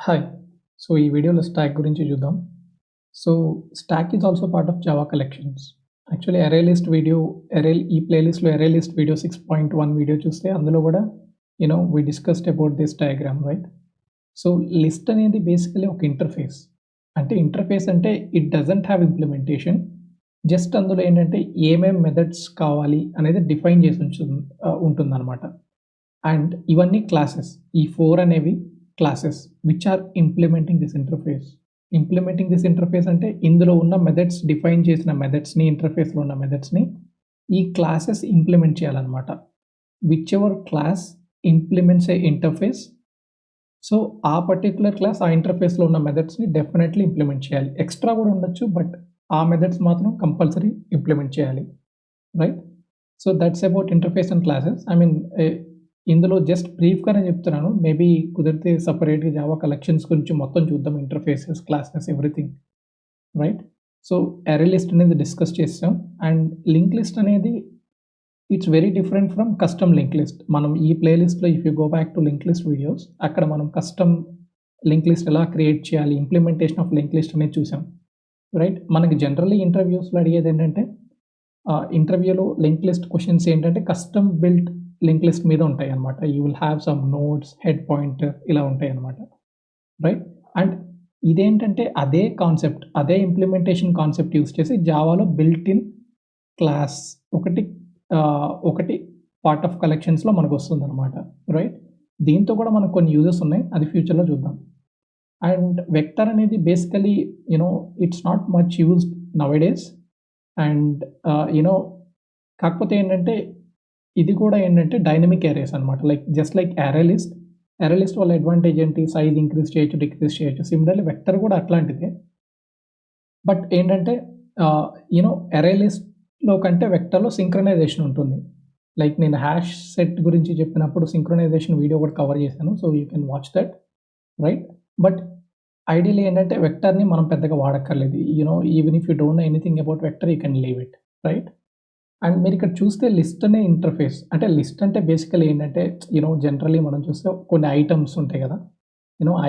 Hi. So, ఈ వీడియోలో stock గురించి చూద్దాం. So, stock is also part of Java collections. Actually ఈ ప్లేలిస్ట్‌లో అరే లిస్ట్ వీడియో 6.1 వీడియో చూస్తే అందులో కూడా we discussed about this diagram right? So, list అనేది బేసికల్లీ ఒక ఇంటర్ఫేస్. అంటే ఇంటర్ఫేస్ అంటే it doesn't have implementation. Just అందులో ఏంటంటే ఏమేం మెథడ్స్ కావాలి అనేది డిఫైన్ చేసి ఉంటుందన్నమాట. అండ్ ఇవన్నీ క్లాసెస్. ఈ 4 అనేవి classes which are implementing this interface. Implementing this interface అంటే ఇందులో ఉన్న మెథడ్స్ డిఫైన్ చేసిన మెథడ్స్‌ని ఇంటర్ఫేస్‌లో ఉన్న మెథడ్స్‌ని ఈ క్లాసెస్ ఇంప్లిమెంట్ చేయాలన్నమాట. Which ever class implements A interface. So, ఆ పర్టిక్యులర్ క్లాస్ ఆ ఇంటర్ఫేస్‌లో ఉన్న మెథడ్స్‌ని డెఫినైట్‌లీ ఇంప్లిమెంట్ చేయాలి. ఎక్స్‌ట్రా కూడా ఉండొచ్చు. బట్ ఆ మెథడ్స్ మాత్రం కంపల్సరీ ఇంప్లిమెంట్ చేయాలి. Right? So, that's about interface and classes. ఇందులో జస్ట్ బ్రీఫ్‌గానే చెప్తున్నాను. మేబీ కుదిరితే సెపరేట్‌గా జావా కలెక్షన్స్ గురించి మొత్తం చూద్దాం. Interfaces, classes everything. Right? So, అరే లిస్ట్ అనేది డిస్కస్ చేసాం. అండ్ లింక్ లిస్ట్ అనేది it's very different from custom link list. మనం ఈ ప్లేలిస్ట్‌లో if you go back to link list videos అక్కడ మనం కస్టమ్ లింక్ లిస్ట్ ఎలా క్రియేట్ చేయాలి, ఇంప్లిమెంటేషన్ ఆఫ్ లింక్ లిస్ట్ అనేది చూసాం. రైట్? మనకి జనరల్లీ ఇంటర్వ్యూస్‌లో అడిగేదేంటంటే ఇంటర్వ్యూలో లింక్ లిస్ట్ క్వెషన్స్ ఏంటంటే కస్టమ్ బిల్ట్ లింక్ లిస్ట్ మీద ఉంటాయన్నమాట. You will have some nodes, head pointer ఇలా ఉంటాయన్నమాట. రైట్? అండ్ ఇదేంటంటే అదే కాన్సెప్ట్, అదే ఇంప్లిమెంటేషన్ కాన్సెప్ట్ యూజ్ చేసి జావాలో బిల్ట్ ఇన్ క్లాస్ ఒకటి ఒకటి పార్ట్ ఆఫ్ కలెక్షన్స్‌లో మనకొస్తుందన్నమాట. రైట్? దీంతో కూడా మనకు కొన్ని యూజెస్ ఉన్నాయి. అది ఫ్యూచర్‌లో చూద్దాం. అండ్ వెక్టర్ అనేది basically it's not much used nowadays. And you know కాకపోతే ఏంటంటే ఇది కూడా ఏంటంటే డైనమిక్ అరేస్ అనమాట. జస్ట్ లైక్ అరే లిస్ట్. అరే లిస్ట్ వల్ల అడ్వాంటేజ్ ఏంటి? సైజ్ ఇంక్రీజ్ చేయొచ్చు, డిక్రీజ్ చేయొచ్చు. సిమిలర్‌లీ వెక్టర్ కూడా అట్లాంటిదే. బట్ ఏంటంటే అరే లిస్ట్‌లో కంటే వెక్టర్‌లో సింక్రనైజేషన్ ఉంటుంది. నేను హాష్ సెట్ గురించి చెప్పినప్పుడు సింక్రనైజేషన్ వీడియో కూడా కవర్ చేశాను. So, you can watch that. Right? But ideally ఏంటంటే వెక్టర్‌ని మనం పెద్దగా వాడక్కర్లేదు. Even if you don't know anything about vector you can leave it. Right? And మీరిక్కడ చూస్తే లిస్ట్ అనే ఇంటర్ఫేస్. అంటే లిస్ట్ అంటే బేసికల్లీ ఏంటంటే జనరల్లీ మనం చూస్తే కొన్ని ఐటెమ్స్ ఉంటాయి గదా!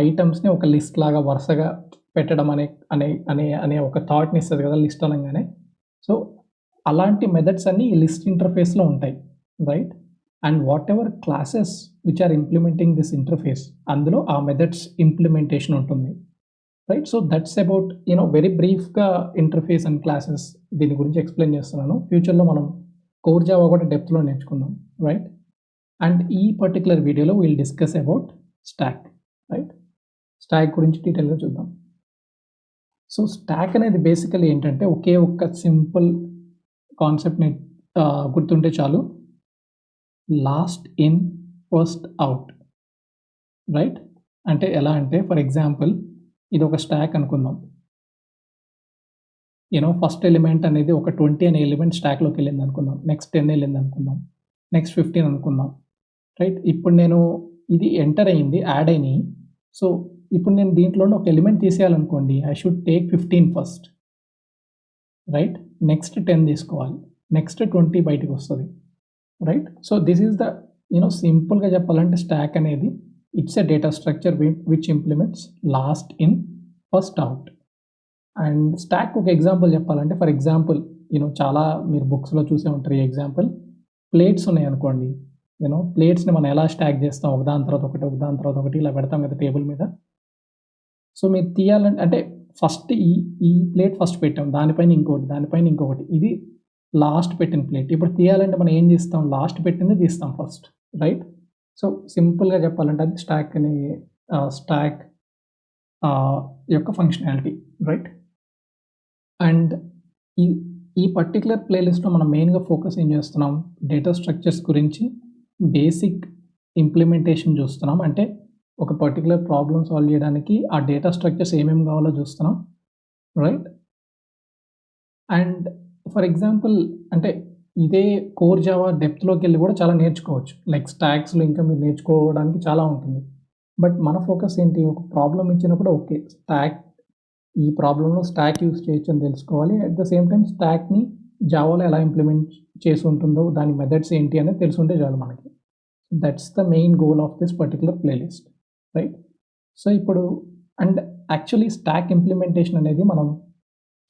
ఐటెమ్స్‌ని ఒక లిస్ట్ లాగా వరుసగా పెట్టడం అనే అనే అనే అనే ఒక థాట్‌ని ఇస్తది గదా! లిస్ట్ అనంగానే. సో, అలాంటి మెథడ్స్ అన్నీ ఈ లిస్ట్ ఇంటర్ఫేస్‌లో ఉంటాయి. Right? And whatever classes which are implementing this interface అందులో ఆ మెథడ్స్ ఇంప్లిమెంటేషన్ ఉంటుంది. Right? So, that's about very బ్రీఫ్‌గా ఇంటర్ఫేస్ అండ్ క్లాసెస్ దీని గురించి ఎక్స్‌ప్లెయిన్ చేస్తున్నాను. ఫ్యూచర్‌లో మనం కోర్ జావా కూడా డెప్త్‌లో నేర్చుకుందాం. రైట్? అండ్ ఈ పర్టిక్యులర్ వీడియోలో will discuss about stock. Right? Stock గురించి డీటెయిల్‌గా చూద్దాం. సో, స్టాక్ అనేది బేసికల్లీ ఏంటంటే ఒకే ఒక్క సింపుల్ కాన్సెప్ట్‌ని గుర్తుంటే చాలు. Last in, first out. Right? అంటే ఎలా అంటే ఫర్ ఎగ్జాంపుల్ ఇదొక స్టాక్ అనుకుందాం. ఫస్ట్ ఎలిమెంట్ అనేది ఒక 20 అనే ఎలిమెంట్ స్టాక్‌లోకెళ్ళిందనుకుందాం. నెక్స్ట్ 10 ఎళ్ళిందనుకుందాం. నెక్స్ట్ 15 అనుకుందాం. రైట్? ఇప్పుడు నేను ఇది ఎంటర్ అయింది. యాడ్ అయినియి. సో, ఇప్పుడు నేను దీంట్లో నుండి ఒక ఎలిమెంట్ తీసేయాలనుకోండి. I should take 15 first. Right? Next 10 తీసుకోవాలి. నెక్స్ట్ 20 బయటికొస్తది. Right? So, this is the సింపుల్‌గా చెప్పాలంటే స్టాక్ అనేది it's a data structure which implements last in, first out. And stack ఒక ఎగ్జాంపుల్ చెప్పాలంటే ఫర్ ఎగ్జాంపుల్ చాలా మీరు బుక్స్‌లో చూసే ఉంటారు ఈ ఎగ్జాంపుల్. ప్లేట్స్ ఉన్నాయనుకోండి. ప్లేట్స్‌ని మనం ఎలా స్టాక్ చేస్తాం ఒకదాని తర్వాత ఒకటి, ఒకదాని తర్వాత ఒకటి ఇలా పెడతాం కదా టేబుల్ మీద. సో, మీరు తీయాలంటే అంటే ఫస్ట్ ఈ ప్లేట్ ఫస్ట్ పెట్టాం. దానిపైన ఇంకోటి, దానిపైన ఇంకొకటి. ఇది లాస్ట్ పెట్టిన ప్లేట్. ఇప్పుడు తీయాలంటే మనం ఏం చేస్తాం? లాస్ట్ పెట్టింది తీస్తాం ఫస్ట్. రైట్? సో, సింపుల్‌గా చెప్పాలంటే అది స్టాక్ యొక్క ఫంక్షనాలిటీ. రైట్? అండ్ ఈ ఈ పర్టిక్యులర్ ప్లేలిస్ట్‌లో మనం మెయిన్‌గా ఫోకస్ ఏం చేస్తున్నాం? డేటా స్ట్రక్చర్స్ గురించి బేసిక్ ఇంప్లిమెంటేషన్ చూస్తున్నాం. అంటే ఒక పర్టిక్యులర్ ప్రాబ్లమ్ సాల్వ్ చేయడానికి ఆ డేటా స్ట్రక్చర్స్ ఏమేమి కావాలో చూస్తున్నాం. రైట్? అండ్ ఫర్ ఎగ్జాంపుల్ అంటే ఇదే కోర్ జావా డెప్త్‌లోకెళ్ళి కూడా చాలా నేర్చుకోవచ్చు. స్టాక్స్‌లో ఇంకా మీరు నేర్చుకోవడానికి చాలా ఉంటుంది. బట్ మన ఫోకస్ ఏంటి? ఒక ప్రాబ్లమ్ ఇచ్చినప్పుడు ఓకే. ఈ ప్రాబ్లమ్‌లో స్టాక్ యూజ్ చేయొచ్చని తెలుసుకోవాలి. అట్ ద సేమ్ టైమ్ స్టాక్‌ని జావాలో ఎలా ఇంప్లిమెంట్ చేసి ఉంటుందో, దాని మెథడ్స్ ఏంటి అనేది తెలిసుంటే చాలు మనకి. That's the main goal of this particular playlist. Right? So ఇప్పుడు అండ్ యాక్చువల్లీ స్టాక్ ఇంప్లిమెంటేషన్ అనేది మనం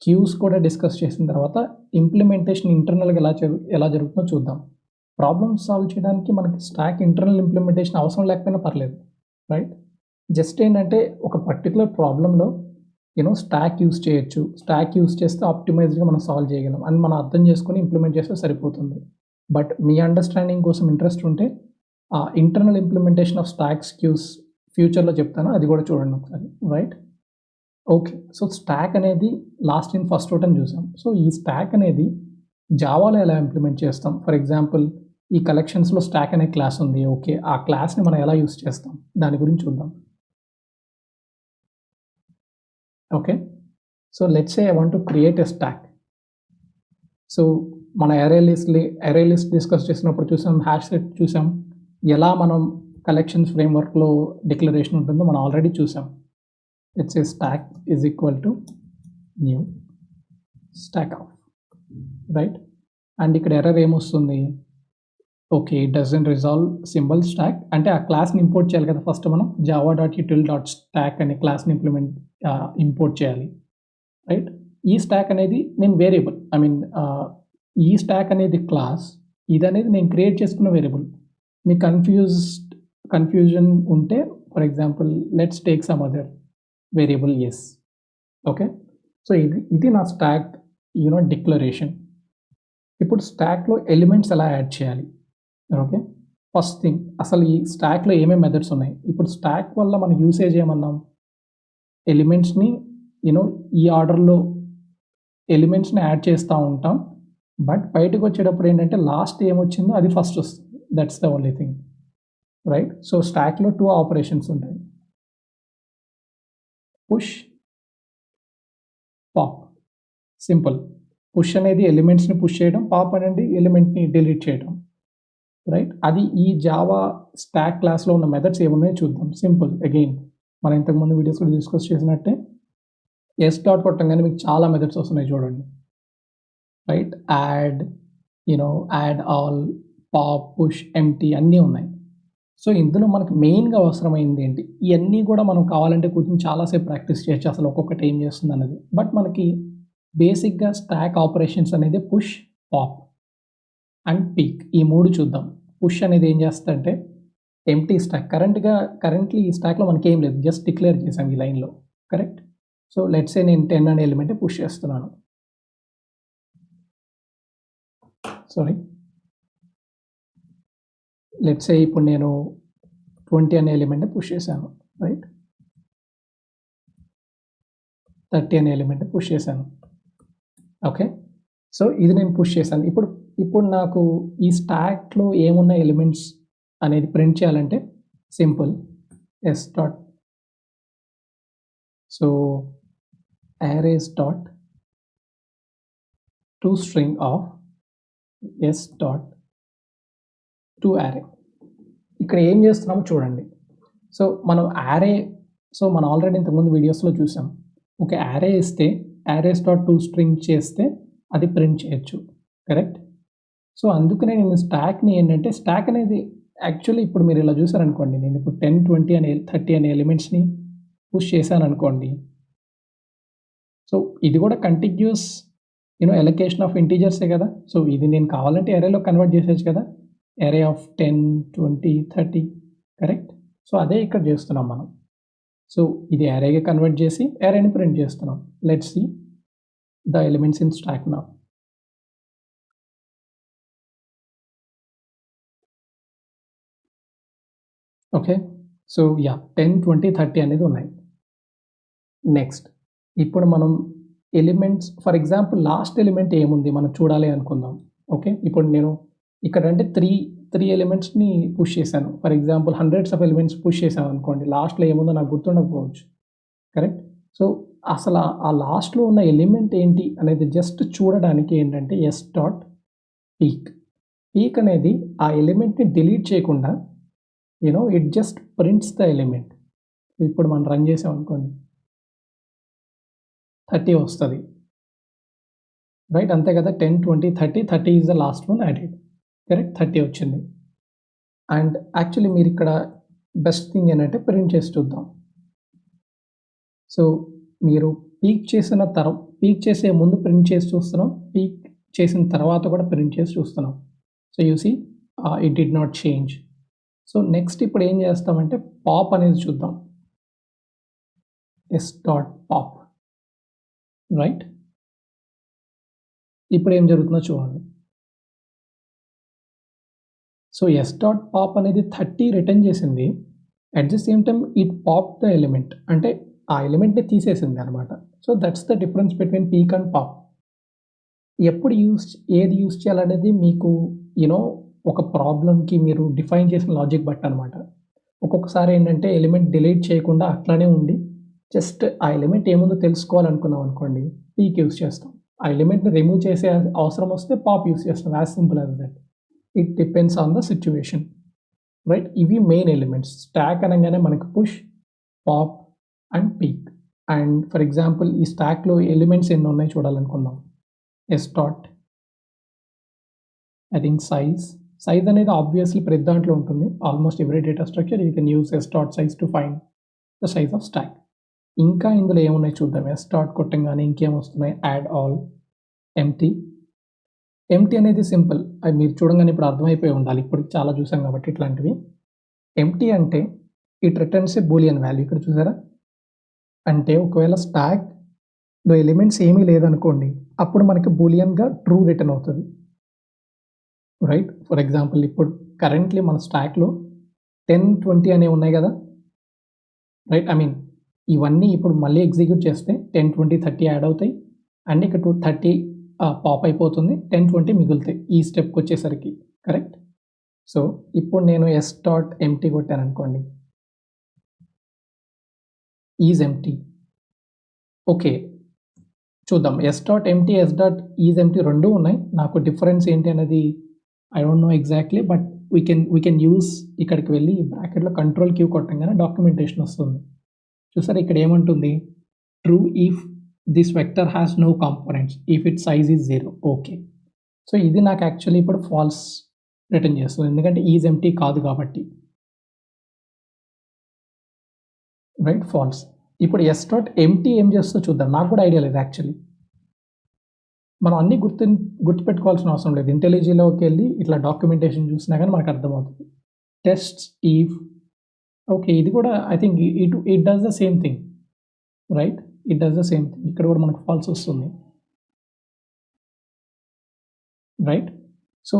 క్యూస్ కూడా డిస్కస్ చేసిన తర్వాత ఇంప్లిమెంటేషన్ ఇంటర్నల్గా ఎలా జరుగుతుందో చూద్దాం. ప్రాబ్లమ్స్ సాల్వ్ చేయడానికి మనకి స్టాక్ ఇంటర్నల్ ఇంప్లిమెంటేషన్ అవసరం లేకపోయినా పర్లేదు, రైట్? జస్ట్ ఏంటంటే ఒక పర్టికులర్ ప్రాబ్లంలో స్టాక్ యూస్ చేయొచ్చు. స్టాక్ యూస్ చేస్తే ఆప్టిమైజ్డ్గా మనం సాల్వ్ చేయగలం అని మనం అర్థం చేసుకొని ఇంప్లిమెంట్ చేస్తే సరిపోతుంది. బట్ మీ అండర్స్టాండింగ్ కోసం ఇంట్రెస్ట్ ఉంటే ఆ internal implementation of stocks cues ఫ్యూచర్లో చెప్తాను, అది కూడా చూడండి ఒకసారి, రైట్? ఓకే. సో స్టాక్ అనేది లాస్ట్ ఇన్ ఫస్ట్ అవుట్ అని చూసాం. సో ఈ స్టాక్ అనేది జావాలో ఎలా ఇంప్లిమెంట్ చేస్తాం? ఫర్ ఎగ్జాంపుల్ ఈ కలెక్షన్స్లో స్టాక్ అనే క్లాస్ ఉంది. ఓకే, ఆ క్లాస్ని మనం ఎలా యూస్ చేస్తాం దాని గురించి చూద్దాం. Okay, so let's say I want to create a stock. So మన అరే లిస్ట్ డిస్కస్ చేసినప్పుడు చూసాం, హ్యాష్ సెట్ చూసాం, ఎలా మనం కలెక్షన్స్ ఫ్రేమ్వర్క్లో డిక్లరేషన్ ఉంటుందో మనం ఆల్రెడీ చూసాం. It's a stock is equal to new stock of, right? And ఇక్కడ ఎర్రర్ ఏమొస్తుంది? Okay, it doesn't resolve symbol stock. అంటే ఆ క్లాస్ని ఇంపోర్ట్ చేయాలి కదా ఫస్ట్ మనం, java.util.stack అనే క్లాస్ని ఇంపోర్ట్ చేయాలి, రైట్? ఈ స్టాక్ అనేది నేను వేరియబుల్, ఈ స్టాక్ అనేది క్లాస్, ఇది అనేది నేను క్రియేట్ చేసుకున్న వేరియబుల్. మీ కన్ఫ్యూజన్ ఉంటే for example let's take some other variable S. Okay, so ఇది నా స్టాక్ డిక్లరేషన్. ఇప్పుడు స్టాక్లో ఎలిమెంట్స్ ఎలా యాడ్ చేయాలి? ఓకే, ఫస్ట్ థింగ్ అసలు ఈ స్టాక్లో ఏమేమి మెథడ్స్ ఉన్నాయి? ఇప్పుడు స్టాక్ వల్ల మన యూసేజ్ ఏమన్నాం? ఎలిమెంట్స్ని ఈ ఆర్డర్లో ఎలిమెంట్స్ని యాడ్ చేస్తూ ఉంటాం. బట్ బయటకు వచ్చేటప్పుడు ఏంటంటే లాస్ట్ ఏమొచ్చిందో అది ఫస్ట్ వస్తుంది. That's the only thing, right? So స్టాక్లో 2 ఆపరేషన్స్ ఉంటాయి, పుష్, పాప్. సింపుల్. పుష్ అనేది ఎలిమెంట్స్ని పుష్ చేయడం, పాప్ అనేది ఎలిమెంట్ని డిలీట్ చేయడం, రైట్? అది ఈ జావా స్టాక్ క్లాస్లో ఉన్న మెథడ్స్ ఏమున్నాయో చూద్దాం. సింపుల్. అగైన్ మనం ఇంతకుముందు వీడియోస్లో డిస్కస్ చేసినట్టే ఎస్ డాట్ కొట్టంగానే మీకు చాలా మెథడ్స్ వస్తున్నాయి చూడండి, right? Add all, pop, push, empty అన్నీ ఉన్నాయి. సో ఇందులో మనకు మెయిన్గా అవసరమైంది ఏంటి? ఇవన్నీ కూడా మనం కావాలంటే కూర్చొని చాలాసేపు ప్రాక్టీస్ చేయొచ్చు అసలు ఒక్కొక్కటి ఏం చేస్తుంది అన్నది. బట్ మనకి బేసిక్గా స్టాక్ ఆపరేషన్స్ అనేది పుష్, పాప్ అండ్ పీక్, ఈ 3 చూద్దాం. పుష్ అనేది ఏం చేస్తుందంటే ఎంటీ స్టాక్. కరెంట్లీ ఈ స్టాక్లో మనకి ఏం లేదు, జస్ట్ డిక్లేర్ చేసాం ఈ లైన్లో, కరెక్ట్? సో లెట్స్ సే నేను 10 అనే ఎలిమెంట్ పుష్ చేస్తున్నాను. సారీ, లెట్స్ సే ఇప్పుడు నేను 20 అనే ఎలిమెంట్ పుష్ చేశాను, రైట్? 30 అనే ఎలిమెంట్ పుష్ చేశాను. ఓకే, సో ఇది నేను పుష్ చేశాను. ఇప్పుడు నాకు ఈ స్టాక్లో ఏమున్న ఎలిమెంట్స్ అనేది ప్రింట్ చేయాలంటే simple, S dot, so arrays dot to string of S dot to array. ఇక్కడ ఏం చేస్తున్నామో చూడండి. సో మనం మనం ఆల్రెడీ ఇంతకుముందు వీడియోస్లో చూసాం. ఓకే, యారే ఇస్తే arrays డాట్ టు స్ట్రింగ్ చేస్తే అది ప్రింట్ చేయొచ్చు, కరెక్ట్? సో అందుకనే నేను స్టాక్ని ఏంటంటే స్టాక్ అనేది యాక్చువల్లీ ఇప్పుడు మీరు ఇలా చూసారనుకోండి, నేను ఇప్పుడు 10, 20 అనే 30 అనే ఎలిమెంట్స్ని పుష్ చేశాను అనుకోండి. సో ఇది కూడా కంటిన్యూస్ ఎలొకేషన్ ఆఫ్ ఇంటీజర్సే కదా. సో ఇది నేను కావాలంటే అరేలో కన్వర్ట్ చేసేయచ్చు కదా, అరే ఆఫ్ 10, 20, 30, కరెక్ట్? సో అదే ఇక్కడ చేస్తున్నాం మనం. సో ఇది అరేగా కన్వర్ట్ చేసి అరేని ప్రింట్ చేస్తున్నాం. Let's see the elements in stack now. Okay, so 10, 20, 30 అనేది ఉన్నాయి. నెక్స్ట్ ఇప్పుడు మనం elements, for example last element ఏముంది మనం చూడాలి అనుకుందాం. ఓకే, ఇప్పుడు నేను ఇక్కడ అంటే త్రీ ఎలిమెంట్స్ని పుష్ చేశాను. For example hundreds of elements push చేశాను అనుకోండి, లాస్ట్లో ఏముందో నాకు గుర్తుండకపోవచ్చు, కరెక్ట్? సో అసలు ఆ లాస్ట్లో ఉన్న ఎలిమెంట్ ఏంటి అనేది జస్ట్ చూడడానికి ఏంటంటే ఎస్ డాట్ పీక్ అనేది ఆ ఎలిమెంట్ని డిలీట్ చేయకుండా it just prints the element. ఇప్పుడు మనం రన్ చేసాం అనుకోండి 30 వస్తుంది, రైట్? అంతే కదా, 10, 20, 30 is the last one added, correct? 30 వచ్చింది. అండ్ యాక్చువల్లీ మీరు ఇక్కడ బెస్ట్ థింగ్ ఏంటంటే ప్రింట్ చేసి చూద్దాం. సో మీరు పీక్ చేసే ముందు ప్రింట్ చేసి చూస్తున్నాం, పీక్ చేసిన తర్వాత కూడా ప్రింట్ చేసి చూస్తున్నాం. So you see it did not change. So next ఇప్పుడు ఏం చేస్తామంటే పాప్ అనేది చూద్దాం. s.pop, right. ఇప్పుడు ఏం జరుగుతుందో చూడండి. సో s.pop అనేది 30 రిటర్న్ చేసింది. At the same time it pop the element, అంటే ఆ ఎలిమెంట్ని తీసేసింది అనమాట. So that's the difference between peak and pop. ఎప్పుడు ఏది యూస్ చేయాలనేది మీకు ఒక ప్రాబ్లంకి మీరు డిఫైన్ చేసిన లాజిక్ బట్టి అనమాట. ఒక్కొక్కసారి ఏంటంటే ఎలిమెంట్ డిలీట్ చేయకుండా అట్లానే ఉండి జస్ట్ ఆ ఎలిమెంట్ ఏముందో తెలుసుకోవాలనుకున్నాం అనుకోండి, పీక్ యూస్ చేస్తాం. ఆ ఎలిమెంట్ని రిమూవ్ చేసే అవసరం వస్తే పాప్ యూస్ చేస్తాం. As simple as that. It depends on the situation, right. ఇవి మెయిన్ ఎలిమెంట్స్. స్టాక్ అనగానే మనకి push, pop and peak. And for example ఈ స్టాక్లో ఎలిమెంట్స్ ఎన్ని ఉన్నాయి చూడాలనుకుందాం. s dot, I think size అనేది ఆబ్వియస్లీ ప్రతి దాంట్లో ఉంటుంది. Almost every data structure you can use s dot size to find the size of stock. ఇంకా ఇందులో ఏమున్నాయి చూద్దాం. s డాట్ కొట్టంగానే ఇంకేం వస్తున్నాయి. యాడ్ ఆల్, ఎంటీ అనేది సింపుల్. అది మీరు చూడంగానే ఇప్పుడు అర్థమైపోయి ఉండాలి. ఇప్పుడు చాలా చూసాం కాబట్టి ఇట్లాంటివి. ఎంటీ అంటే it returns A Boolean value. ఇక్కడ చూసారా, అంటే ఒకవేళ స్టాక్లో ఎలిమెంట్స్ ఏమీ లేదనుకోండి, అప్పుడు మనకి బూలియన్గా ట్రూ రిటర్న్ అవుతుంది, రైట్. ఫర్ ఎగ్జాంపుల్ ఇప్పుడు కరెంట్లీ మన స్టాక్లో 10, 20 అనేవి ఉన్నాయి కదా, రైట్. ఐ మీన్ ఇవన్నీ ఇప్పుడు మళ్ళీ ఎగ్జిక్యూట్ చేస్తే 10, 20, 30 యాడ్ అవుతాయి. అండ్ ఇక్కడ 30 పాప్ అయిపోతుంది, 10, 20 మిగులుతాయి ఈ స్టెప్కి వచ్చేసరికి, కరెక్ట్. సో ఇప్పుడు నేను s డాట్ ఎంటీ కొట్టాను అనుకోండి, ఈజ్ ఎంటీ. ఓకే, చూద్దాం. s dot empty, s dot is empty రెండు ఉన్నాయి. నాకు డిఫరెన్స్ ఏంటి అనేది I don't know exactly, but we can use. ఇక్కడికి వెళ్ళి బ్రాకెట్లో కంట్రోల్ క్యూ కొట్టంగానే డాక్యుమెంటేషన్ వస్తుంది. చూసారా, ఇక్కడ ఏమంటుంది, true if this vector has no components, if it size is 0. Okay, so ఇది నాకు యాక్చువల్లీ ఇప్పుడు ఫాల్స్ రిటర్న్ చేస్తుంది, ఎందుకంటే ఈజ్ ఎంటీ కాదు కాబట్టి, రైట్. ఫాల్స్. ఇప్పుడు s డాట్ ఎంటీ ఏం చేస్తుందో చూద్దాం. నాకు కూడా ఐడియా లేదు యాక్చువల్లీ. మనం అన్నీ గుర్తుపెట్టుకోవాల్సిన అవసరం లేదు. ఇంటెలిజీలోకి వెళ్ళి ఇట్లా డాక్యుమెంటేషన్ చూసినా కానీ మనకు అర్థమవుతుంది. టెస్ట్స్ ఈఫ్, ఓకే, ఇది కూడా I think it does the same thing, right. It does the same thing. ఇక్కడ కూడా మనకు ఫాల్స్ వస్తుంది, రైట్. సో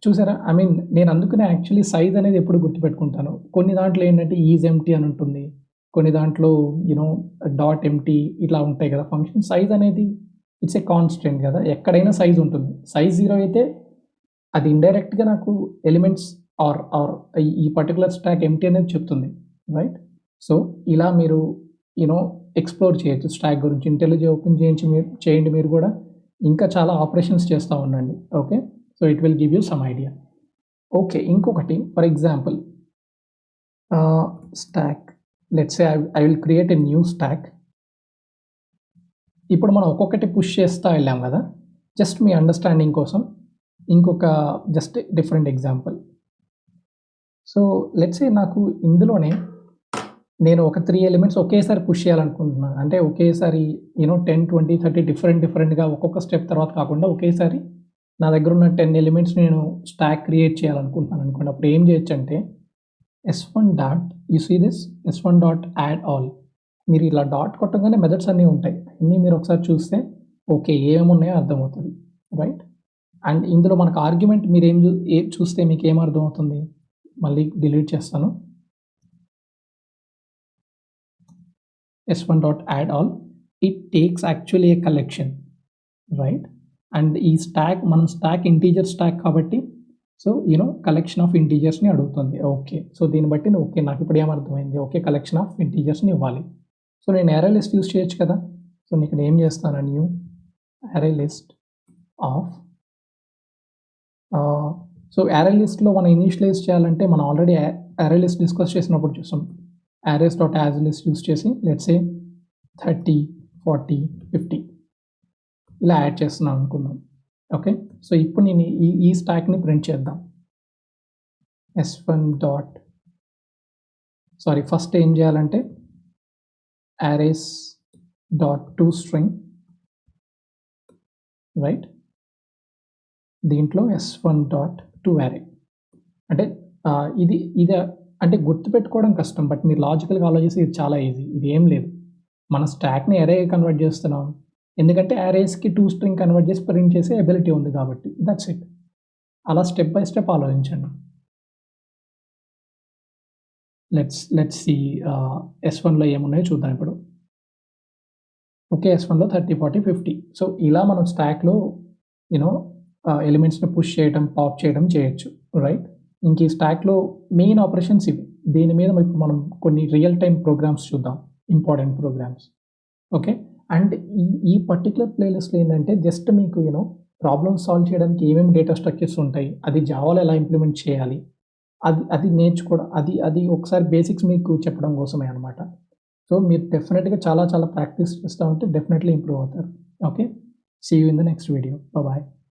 చూసారా, ఐ మీన్ నేను అందుకనే యాక్చువల్లీ సైజ్ అనేది ఎప్పుడు గుర్తుపెట్టుకుంటాను. కొన్ని దాంట్లో ఏంటంటే ఈజ్ ఎంటీ అని ఉంటుంది, కొన్ని దాంట్లో డాట్ ఎంటీ ఇట్లా ఉంటాయి కదా ఫంక్షన్. సైజ్ అనేది ఇట్స్ ఏ కాన్స్టెంట్ కదా, ఎక్కడైనా సైజ్ ఉంటుంది. సైజ్ 0 అయితే అది ఇండైరెక్ట్గా నాకు ఎలిమెంట్స్ ఆర్ ఈ పర్టికులర్ స్టాక్ ఎంటీ అనేది చెప్తుంది, రైట్. సో ఇలా మీరు ఎక్స్ప్లోర్ చేయొచ్చు స్టాక్ గురించి. ఇంటెలిజెన్స్ ఓపెన్ చేయండి మీరు కూడా, ఇంకా చాలా ఆపరేషన్స్ చేస్తూ ఉండండి. Okay, so it will give you some idea. Okay, ఇంకొకటి for example stack, let's say I will create a new stack. ఇప్పుడు మనం ఒక్కొక్కటి పుష్ చేస్తూ వెళ్ళాం కదా, జస్ట్ మీ అండర్స్టాండింగ్ కోసం ఇంకొక just different example. So let's say నాకు ఇందులోనే నేను ఒక 3 ఎలిమెంట్స్ ఒకేసారి పుష్ చేయాలనుకుంటున్నాను. అంటే ఒకేసారి 10, 20, 30 డిఫరెంట్గా ఒక్కొక్క స్టెప్ తర్వాత కాకుండా ఒకేసారి నా దగ్గర ఉన్న 10 ఎలిమెంట్స్ నేను స్టాక్ క్రియేట్ చేయాలనుకుంటున్నాను అనుకోండి. అప్పుడు ఏం చేయొచ్చు అంటే s1 dot, you see this, s1 dot add all. మీరు ఇలా డాట్ కొట్టగానే మెథడ్స్ అన్నీ ఉంటాయి. అన్నీ మీరు ఒకసారి చూస్తే ఓకే ఏమున్నాయో అర్థమవుతుంది, రైట్. అండ్ ఇందులో మనకు ఆర్గ్యుమెంట్ మీరు చూస్తే మీకు ఏం అర్థమవుతుంది, మళ్ళీ డిలీట్ చేస్తాను. s1 dot add all, it takes actually a collection, right. And ఈ స్టాక్ మనం స్టాక్ ఇంటీజర్ స్టాక్ కాబట్టి సో కలెక్షన్ ఆఫ్ ఇంటీజర్స్ని అడుగుతుంది. ఓకే, సో దీన్ని బట్టి ఓకే నాకు ఇప్పుడు ఏమర్థమైంది, ఓకే కలెక్షన్ ఆఫ్ ఇంటీజర్స్ని ఇవ్వాలి. సో నేను అరే లిస్ట్ యూస్ చేయొచ్చు కదా. సో నేను ఇక్కడ ఏం చేస్తాను, న్యూ అరే లిస్ట్ ఆఫ్. సో అరే లిస్ట్లో మనం ఇనిషియలైజ్ చేయాలంటే మనం ఆల్రెడీ అరే లిస్ట్ డిస్కస్ చేసినప్పుడు చూసాం. arrays dot as list use చేసి లెట్స్ సే 30, 40, 50 ఇలా యాడ్ చేస్తున్నాను అనుకుందాం. ఓకే, సో ఇప్పుడు నేను ఈ స్టాక్ని ప్రింట్ చేద్దాం. s1 డాట్, సారీ, ఫస్ట్ ఏం చేయాలంటే arrays dot toString, రైట్. దీంట్లో s1 డాట్ toArray అంటే ఇది అంటే గుర్తుపెట్టుకోవడం కష్టం. బట్ మీరు లాజికల్‌గా ఆలోచిస్తే ఇది చాలా ఈజీ. ఇది ఏం లేదు. మన స్టాక్‌ని అరే కన్వర్ట్ చేస్తున్నాం. ఎందుకంటే అరేస్‌కి toString కన్వర్ట్ చేసి ప్రింట్ చేసే ఎబిలిటీ ఉంది కాబట్టి. That's it. అలా స్టెప్ బై స్టెప్ ఆలోచించండి. లెట్స్ సీ S1లో ఏమున్నాయో చూద్దాం ఇప్పుడు. ఓకే. S1లో 30, 40, 50. సో, ఇలా మనం స్టాక్‌లో ఎలిమెంట్స్‌ని పుష్ చేయడం, పాప్ చేయడం చేయొచ్చు. రైట్. ఇంక ఈ స్టాక్‌లో మెయిన్ ఆపరేషన్స్ ఇవి. దీని మీద ఇప్పుడు మనం కొన్ని రియల్ టైమ్ ప్రోగ్రామ్స్ చూద్దాం. Important programs. ఓకే. అండ్ ఈ పర్టిక్యులర్ ప్లేలిస్ట్‌లో ఏంటంటే జస్ట్ మీకు ప్రాబ్లమ్స్ సాల్వ్ చేయడానికి ఏమేమి డేటా స్ట్రక్చర్స్ ఉంటాయి, అది జావాలో ఎలా ఇంప్లిమెంట్ చేయాలి, అది నేర్చుకోవడం, అది ఒకసారి బేసిక్స్ మీకు చెప్పడం కోసమే అనమాట. సో, మీరు డెఫినిట్‌గా చాలా ప్రాక్టీస్ చేస్తా ఉంటే డెఫినెట్‌లీ ఇంప్రూవ్ అవుతారు. Okay. See you in the next video. Bye.